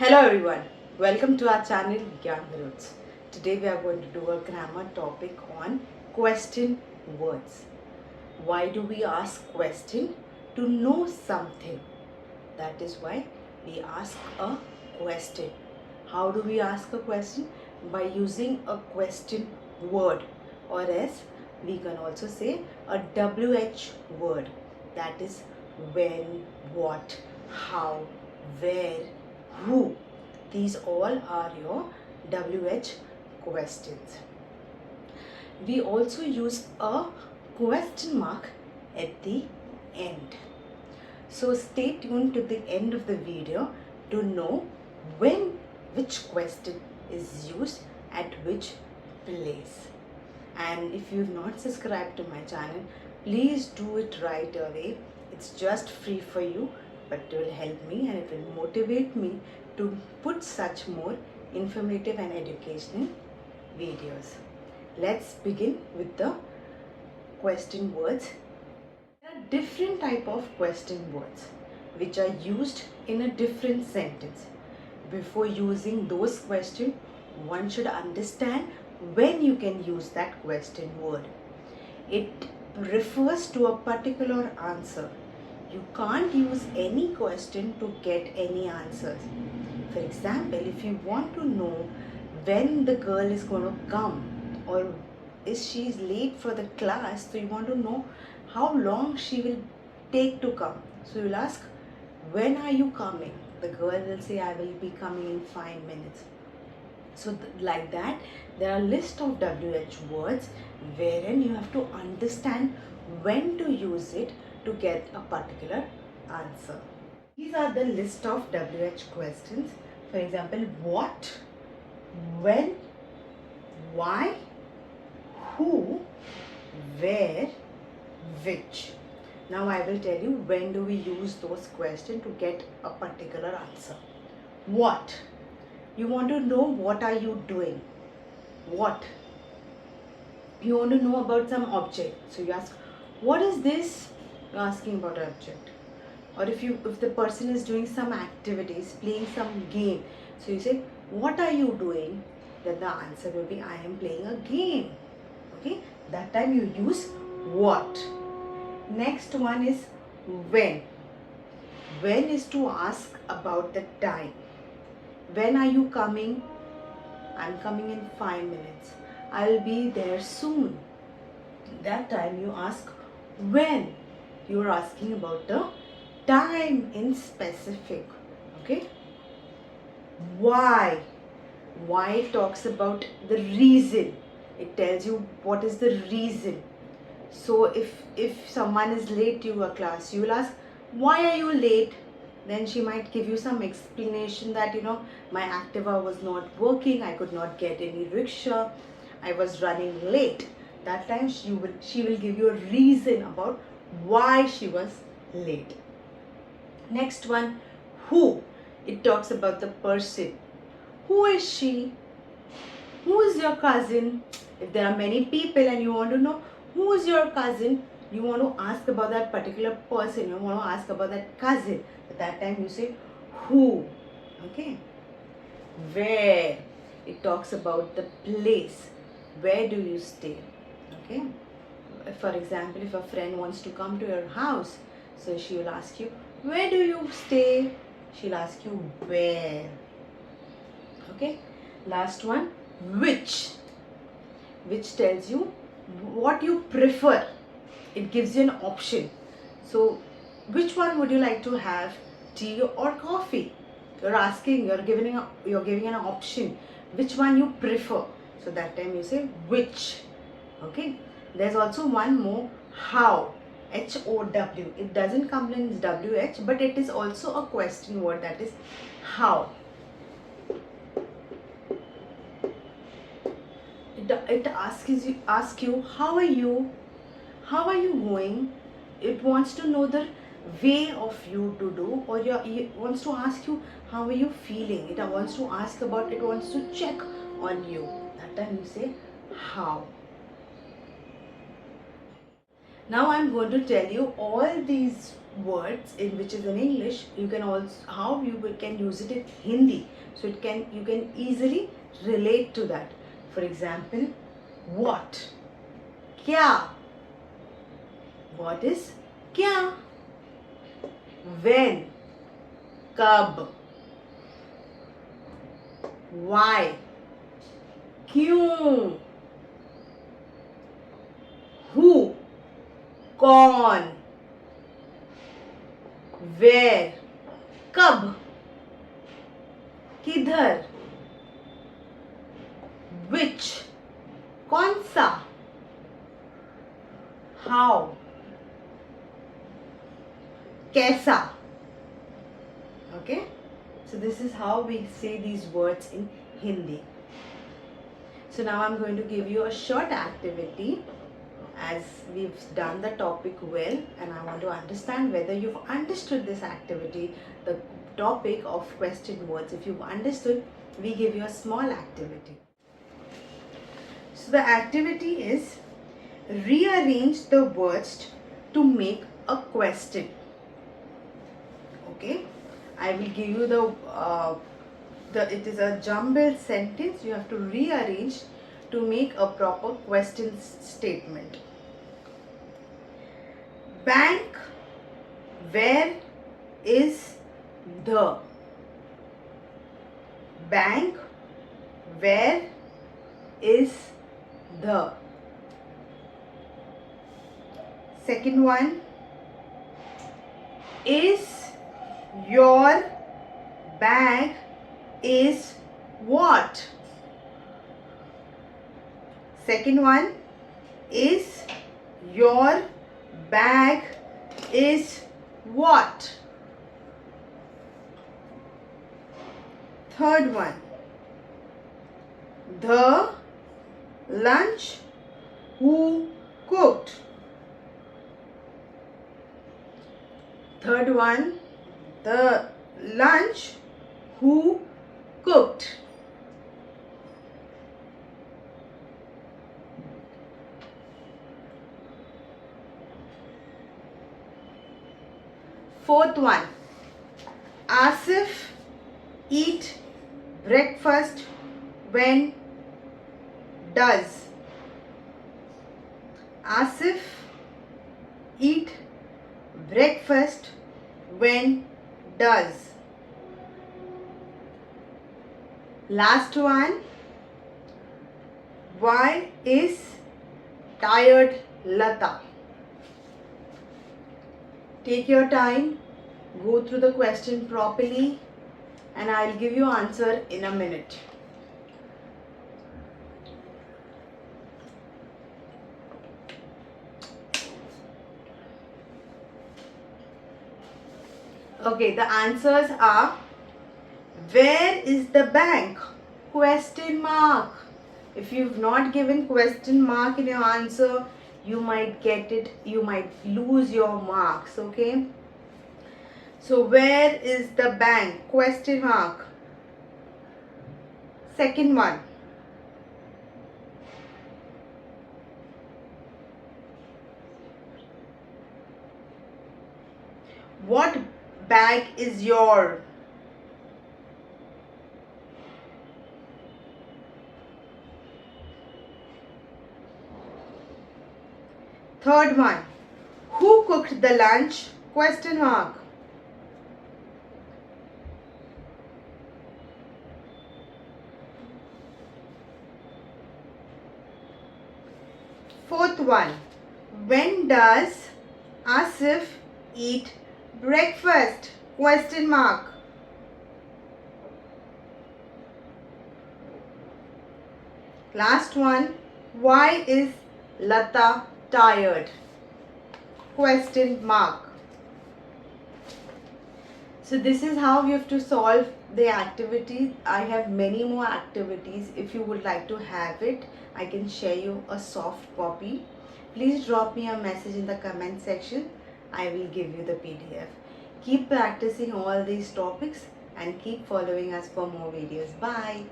Hello everyone, welcome to our channel Gyan Roots. Today we are going to do a grammar topic on question words. Why do we ask question? To know something. That is why we ask a question. How do we ask a question? By using a question word, or as we can also say a WH word, that is when, what, how, where, who. These all are your WH questions. We also use a question mark at the end. So stay tuned to the end of the video to know when which question is used at which place. And if you've not subscribed to my channel, please do it right away. It's just free for you, but it will help me and it will motivate me to put such more informative and educational videos. Let's begin with the question words. There are different type of question words which are used in a different sentence. Before using those questions, one should understand when you can use that question word. It refers to a particular answer. You can't use any question to get any answers. For example, if you want to know when the girl is going to come, or is she late for the class, so you want to know how long she will take to come. So you'll ask, when are you coming? The girl will say, I will be coming in 5 minutes. So like that, there are list of WH words wherein you have to understand when to use it to get a particular answer. These are the list of WH questions. For example, what, when, why, who, where, which. Now I will tell you when do we use those questions to get a particular answer. What? You want to know what are you doing. What? You want to know about some object. So you ask, what is this? You're asking about an object. Or if the person is doing some activities, playing some game, so you say, what are you doing? Then the answer will be, I am playing a game. Okay, that time you use what. Next one is when. When is to ask about the time. When are you coming? I'm coming in 5 minutes. I'll be there soon. That time you ask when. You're asking about the time in specific. Okay. Why. Why talks about the reason. It tells you what is the reason. So if someone is late to your class, you will ask, why are you late? Then she might give you some explanation that, my Activa was not working, I could not get any rickshaw, I was running late. That time she will give you a reason about why she was late. Next one, who. It talks about the person. Who is she? Who is your cousin? If there are many people and you want to know who is your cousin, you want to ask about that particular person, you want to ask about that cousin. At that time you say who. Okay. Where. It talks about the place. Where do you stay? Okay. For example, if a friend wants to come to your house, so she will ask you, where do you stay? She'll ask you where. Okay. Last one, which. Which tells you what you prefer. It gives you an option. So which one would you like to have, tea or coffee? You're asking, you're giving an option, which one you prefer. So that time you say which. Okay. There's also one more, how. HOW. It doesn't come in WH, but it is also a question word, that is how. It asks you how are you, how are you going. It wants to know the way of you to do, or it wants to ask you how are you feeling. It wants to ask about, it wants to check on you. That time you say how. Now I'm going to tell you all these words in which is in English, you can also how can use it in Hindi, so you can easily relate to that. For example, what, kya. What is kya? When, kab. Why, क्यों. Who, कौन. Where, कब. किधर. Which, कौन सा. How, कैसा. Okay, so this is how we say these words in Hindi. So now I'm going to give you a short activity, as we've done the topic well, and I want to understand whether you've understood this activity, the topic of question words. If you've understood, we give you a small activity. So the activity is rearrange the words to make a question. Okay, I will give you it is a jumbled sentence. You have to rearrange to make a proper question statement. Bank, where is the. Bank, where is the. Second one, is your bag is what? Second one, is your bag is what? Third one, the lunch who cooked. Third one, the lunch who cooked. Fourth one, Asif eat breakfast when does. Asif eat breakfast when does. Last one, why is tired Lata? Take your time, go through the question properly, and I'll give you answer in a minute. Okay, the answers are, where is the bank? Question mark. If you've not given question mark in your answer, you might get it, you might lose your marks. Okay, so where is the bank? Question mark. Second one, what bag is your? Third one, who cooked the lunch? Question mark. Fourth one, when does Asif eat breakfast? Question mark. Last one, why is Lata tired? Question mark. So this is how you have to solve the activity. I have many more activities. If you would like to have it, I can share you a soft copy. Please drop me a message in the comment section. I will give you the PDF. Keep practicing all these topics and keep following us for more videos. Bye.